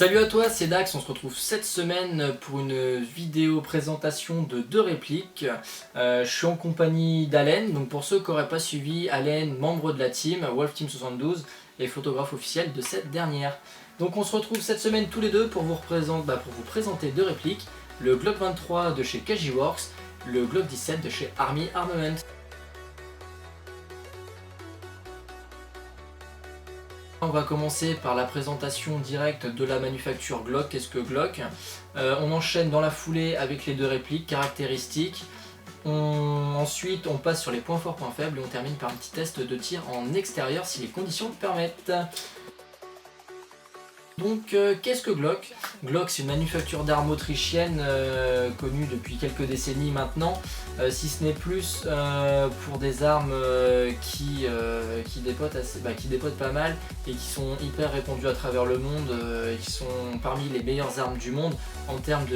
Salut à toi, c'est Dax, on se retrouve cette semaine pour une vidéo présentation de deux répliques. Je suis en compagnie d'Alen, donc pour ceux qui n'auraient pas suivi, Alen, membre de la team, Wolf Team 72 et photographe officiel de cette dernière. Donc on se retrouve cette semaine tous les deux pour vous présenter deux répliques, le Glock 23 de chez Kajiworks, le Glock 17 de chez Army Armament. On va commencer par la présentation directe de la manufacture Glock. Qu'est-ce que Glock? On enchaîne dans la foulée avec les deux répliques caractéristiques. Ensuite, on passe sur les points forts, points faibles et on termine par un petit test de tir en extérieur si les conditions le permettent. Donc, qu'est-ce que Glock? Glock, c'est une manufacture d'armes autrichienne connue depuis quelques décennies maintenant, si ce n'est plus pour des armes qui dépotent pas mal et qui sont hyper répandues à travers le monde et qui sont parmi les meilleures armes du monde en termes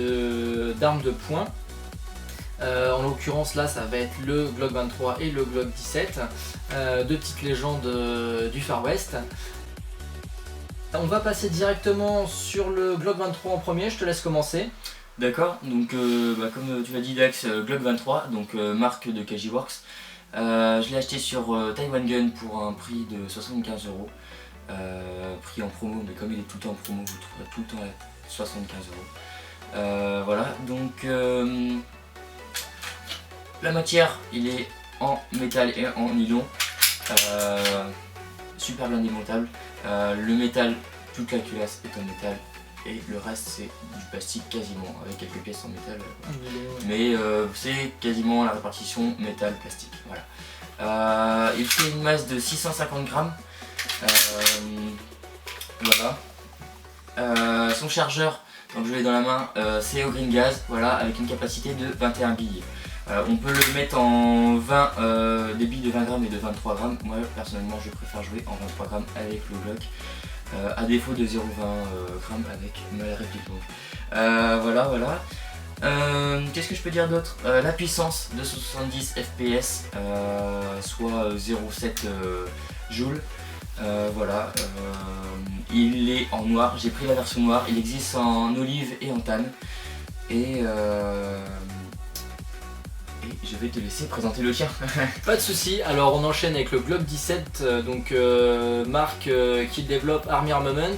d'armes de poing. En l'occurrence là ça va être le Glock 23 et le Glock 17, deux petites légendes du Far West. On va passer directement sur le Glock 23 en premier, je te laisse commencer. D'accord, donc comme tu l'as dit Dax, Glock 23, donc marque de Kajiworks. Je l'ai acheté sur Taiwan Gun pour un prix de 75 €, prix en promo, mais comme il est tout le temps en promo, vous trouverez tout le temps à 75 €. Voilà, donc la matière, il est en métal et en nylon, super bien démontable. Le métal, toute la culasse est en métal et le reste c'est du plastique quasiment, avec quelques pièces en métal. Mais c'est quasiment la répartition métal-plastique. Voilà. Il fait une masse de 650 grammes. Voilà. Son chargeur, comme je l'ai dans la main, c'est au green gas, voilà, avec une capacité de 21 billes. On peut le mettre en 20, des billes de 20 grammes et de 23 grammes. Moi personnellement je préfère jouer en 23 grammes avec le Glock, à défaut de 0,20 grammes avec ma réplique. Donc voilà. Qu'est-ce que je peux dire d'autre? La puissance de 70 fps, soit 0,7 joules. Voilà, il est en noir, j'ai pris la version noire, il existe en olive et en tan. Et je vais te laisser présenter le tien. Pas de souci. Alors on enchaîne avec le Glock 17, marque qui développe Army Armament,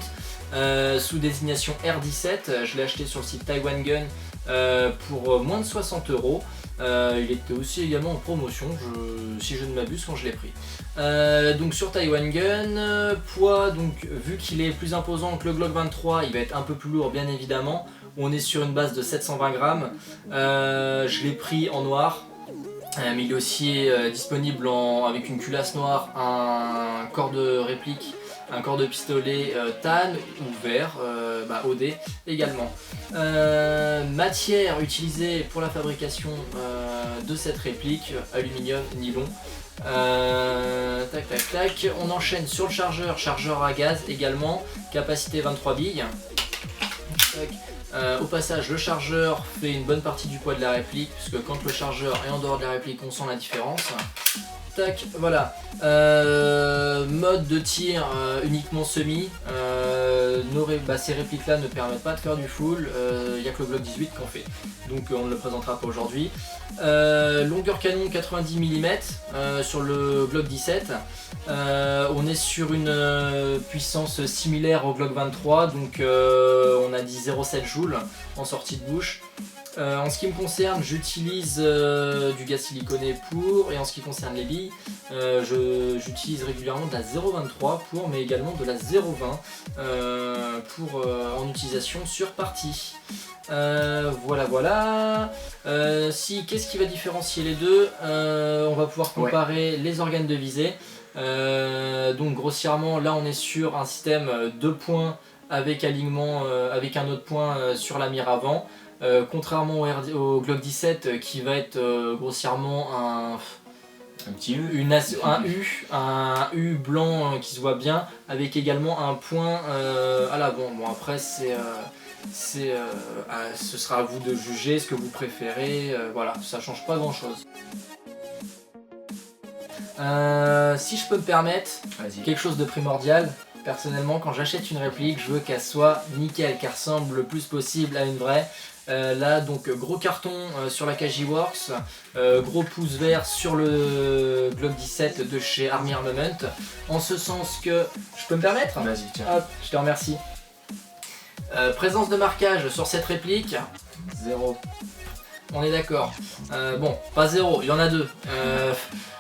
sous désignation R17. Je l'ai acheté sur le site Taiwan Gun pour moins de 60 €. Il était aussi également en promotion, si je ne m'abuse, quand je l'ai pris. Donc sur Taiwan Gun, poids, donc vu qu'il est plus imposant que le Glock 23, il va être un peu plus lourd bien évidemment. On est sur une base de 720 grammes. Je l'ai pris en noir. Mais il est aussi disponible avec une culasse noire, un corps de réplique, un corps de pistolet tan ou vert, OD également. Matière utilisée pour la fabrication de cette réplique, aluminium, nylon. On enchaîne sur le chargeur à gaz également, capacité 23 billes. Au passage, le chargeur fait une bonne partie du poids de la réplique, puisque quand le chargeur est en dehors de la réplique, on sent la différence. Tac, voilà. Mode de tir uniquement semi. Ces répliques-là ne permettent pas de faire du full. Il n'y a que le Glock 18 qu'on fait, donc on ne le présentera pas aujourd'hui. Longueur canon 90 mm sur le Glock 17. On est sur une puissance similaire au Glock 23, donc on a dit 0,7 joules en sortie de bouche. En ce qui me concerne, j'utilise du gaz siliconé pour, et en ce qui concerne les billes, j'utilise régulièrement de la 0,23 pour, mais également de la 0,20 en utilisation sur partie. Voilà. Qu'est-ce qui va différencier les deux? On va pouvoir comparer les organes de visée. Donc grossièrement, là on est sur un système 2 points avec alignement avec un autre point sur la mire avant. Contrairement au Glock 17 qui va être grossièrement un petit U, un U blanc qui se voit bien, avec également un point à l'avant. Bon après ce sera à vous de juger ce que vous préférez, voilà, ça change pas grand chose. Si je peux me permettre, quelque chose de primordial, Personnellement, quand j'achète une réplique, je veux qu'elle soit nickel, qu'elle ressemble le plus possible à une vraie. Là, donc, gros carton sur la Kajiworks, gros pouce vert sur le Glock 17 de chez Army Armament. En ce sens que, je peux me permettre? Vas-y, tiens. Hop, je te remercie. Présence de marquage sur cette réplique, 0. on est d'accord. Bon, pas 0, il y en a 2.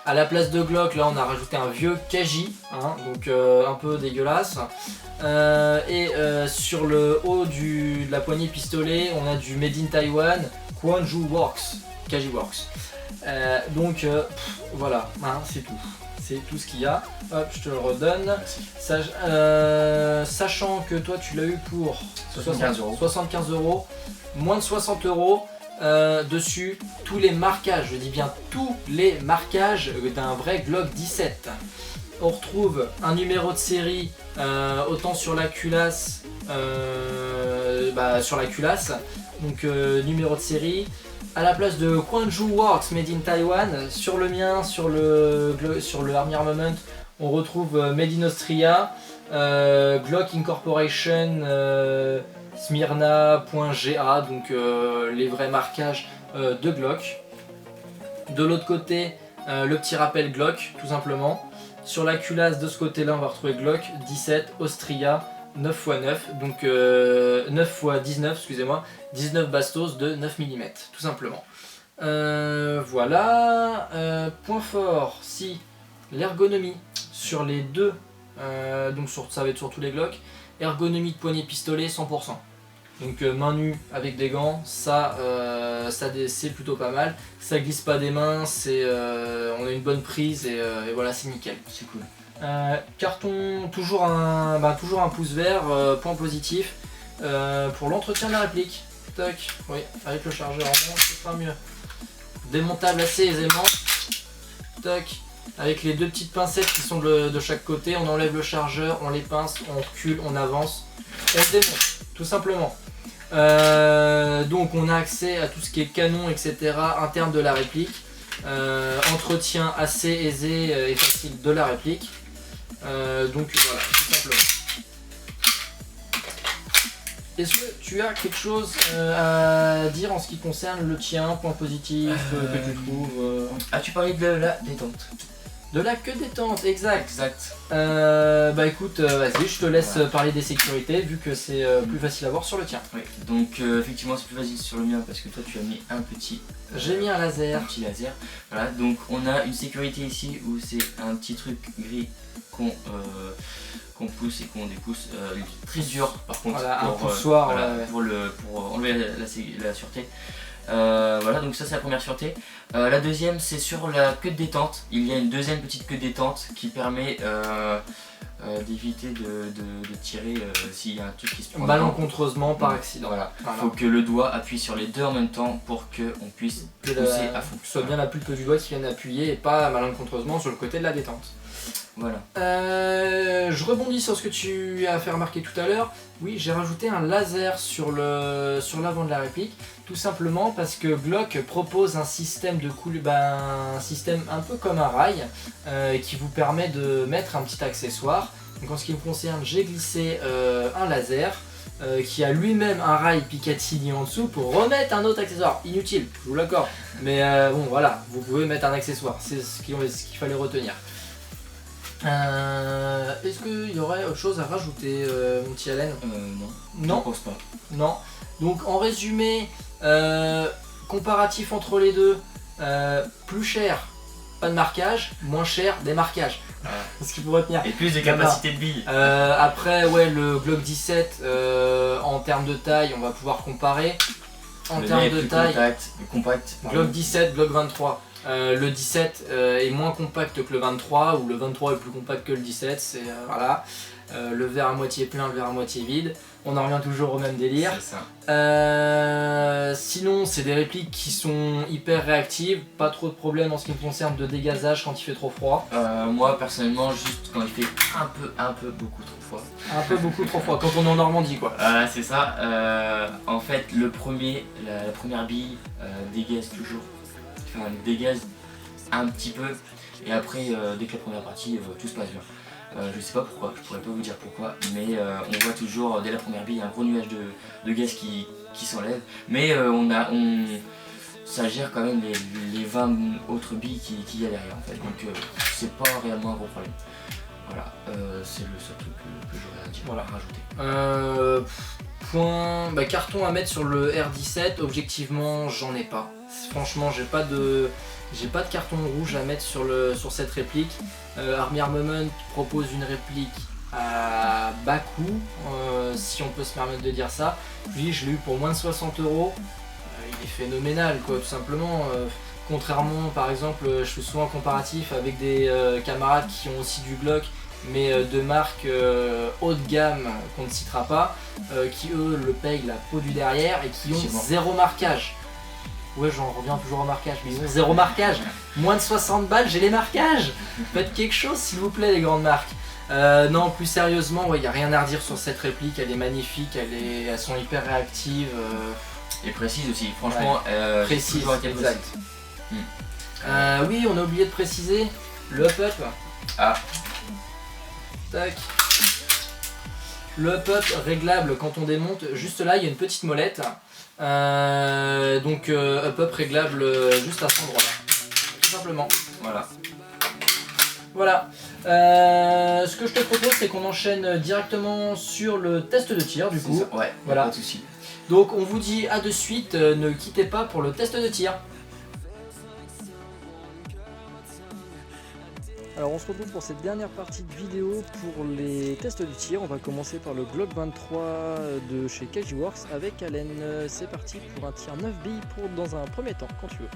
À la place de Glock, là on a rajouté un vieux Kaji, hein, donc un peu dégueulasse. Sur le haut de la poignée pistolet, on a du Made in Taiwan, Quanju Works, Kaji Works. Voilà, hein, c'est tout. C'est tout ce qu'il y a. Hop, je te le redonne. Sachant que toi tu l'as eu pour 75 €. 75 €, moins de 60 €. Dessus, tous les marquages, je dis bien tous les marquages d'un vrai Glock 17. On retrouve un numéro de série autant sur la culasse, donc numéro de série. À la place de Quanju Works Made in Taiwan, sur le mien, sur le Army Armament, on retrouve Made in Austria, Glock Incorporation, Smyrna.ga, donc les vrais marquages de Glock. De l'autre côté, le petit rappel Glock, tout simplement. Sur la culasse de ce côté-là, on va retrouver Glock 17 Austria 9x9, donc 9x19, excusez-moi, 19 bastos de 9 mm, tout simplement. Voilà. Point fort, si l'ergonomie sur les deux, donc ça va être sur tous les Glock. Ergonomie de poignée pistolet 100%. Donc main nue avec des gants, ça c'est plutôt pas mal. Ça glisse pas des mains, on a une bonne prise et voilà, c'est nickel. C'est cool. Carton, toujours un pouce vert, point positif. Pour l'entretien de la réplique, toc, oui, avec le chargeur en main, ce sera mieux. Démontable assez aisément, toc. Avec les deux petites pincettes qui sont de chaque côté, on enlève le chargeur, on les pince, on recule, on avance, on le démonte, tout simplement. Donc on a accès à tout ce qui est canon, etc. interne de la réplique. Entretien assez aisé et facile de la réplique. Donc voilà, tout simplement. Est-ce que tu as quelque chose à dire en ce qui concerne le tien, point positif que tu trouves Tu parlais de la détente. De la queue détente, exact. Écoute, vas-y, je te laisse parler des sécurités vu que c'est plus facile à voir sur le tien. Oui, donc effectivement c'est plus facile sur le mien parce que toi tu as mis un petit... J'ai mis un laser. Un petit laser. Voilà, donc on a une sécurité ici où c'est un petit truc gris qu'on pousse et qu'on dépousse. Très dur par contre. Voilà, un poussoir. Pour enlever la sûreté. Voilà, donc ça c'est la première sûreté. La deuxième c'est sur la queue de détente. Il y a une deuxième petite queue de détente qui permet d'éviter de tirer s'il y a un truc qui se prend malencontreusement par accident. Voilà. Faut que le doigt appuie sur les deux en même temps pour qu'on puisse pousser à fond. Que ce soit bien la pulpe du doigt qui vienne appuyer et pas malencontreusement sur le côté de la détente. Voilà. Je rebondis sur ce que tu as fait remarquer tout à l'heure. Oui, j'ai rajouté un laser sur l'avant de la réplique, tout simplement parce que Glock propose un système un système un peu comme un rail qui vous permet de mettre un petit accessoire. Donc en ce qui me concerne, j'ai glissé un laser qui a lui-même un rail Picatinny en dessous pour remettre un autre accessoire. Inutile, je vous l'accorde. Mais bon voilà, vous pouvez mettre un accessoire, c'est ce qu'il fallait retenir. Est-ce qu'il y aurait autre chose à rajouter, mon petit Allen? Non, je pense pas. Non. Donc en résumé, comparatif entre les deux, plus cher, pas de marquage, moins cher, des marquages. Ce qu'il faut retenir. Et plus de capacité de billes. Après, ouais, le Glock 17, en termes de taille, on va pouvoir comparer. En termes de taille, compact. Glock 17, Glock 23. Le 17 est moins compact que le 23, ou le 23 est plus compact que le 17, c'est voilà. Le verre à moitié plein, le verre à moitié vide. On en revient toujours au même délire. C'est ça. Sinon, c'est des répliques qui sont hyper réactives, pas trop de problèmes en ce qui me concerne de dégazage quand il fait trop froid. Moi personnellement, juste quand il fait un peu beaucoup trop froid. Un peu beaucoup trop froid, quand on est en Normandie quoi. C'est ça. En fait, la première bille dégaze toujours. Enfin, dégaze un petit peu. Et après, dès que la première partie, tout se passe bien. Je sais pas pourquoi, je pourrais pas vous dire pourquoi, mais on voit toujours dès la première bille un gros nuage de gaz qui s'enlève, mais ça gère quand même les 20 autres billes qu'il y a derrière en fait, donc c'est pas réellement un gros problème. Voilà, c'est le seul truc que j'aurais à dire, voilà, à rajouter. Carton à mettre sur le R17, objectivement j'en ai pas. Franchement j'ai pas de carton rouge à mettre sur cette réplique. Army Armament propose une réplique à bas coût, si on peut se permettre de dire ça. Puis je l'ai eu pour moins de 60 €. Il est phénoménal quoi, tout simplement. Contrairement par exemple, je fais souvent un comparatif avec des camarades qui ont aussi du Glock, mais de marque haut de gamme qu'on ne citera pas, qui eux le payent la peau du derrière et qui ont zéro marquage. Ouais, j'en reviens toujours au marquage, mais ils ont zéro marquage. Moins de 60 balles, j'ai les marquages. Faites quelque chose s'il vous plaît les grandes marques. Non, plus sérieusement, il n'y a rien à redire sur cette réplique, elle est magnifique, elles sont hyper réactives. Et précise aussi, franchement, précise, exact. Oui, on a oublié de préciser le up-up. Ah. Tac. Le up-up réglable quand on démonte, juste là il y a une petite molette. Donc up-up réglable juste à cet endroit là. Tout simplement. Voilà. Voilà. Ce que je te propose c'est qu'on enchaîne directement sur le test de tir du coup. Ouais, voilà. Pas de soucis. Donc on vous dit à de suite, ne quittez pas pour le test de tir. Alors on se retrouve pour cette dernière partie de vidéo pour les tests du tir. On va commencer par le Glock 23 de chez KJ Works avec Allen. C'est parti pour un tir 9 billes dans un premier temps, quand tu veux.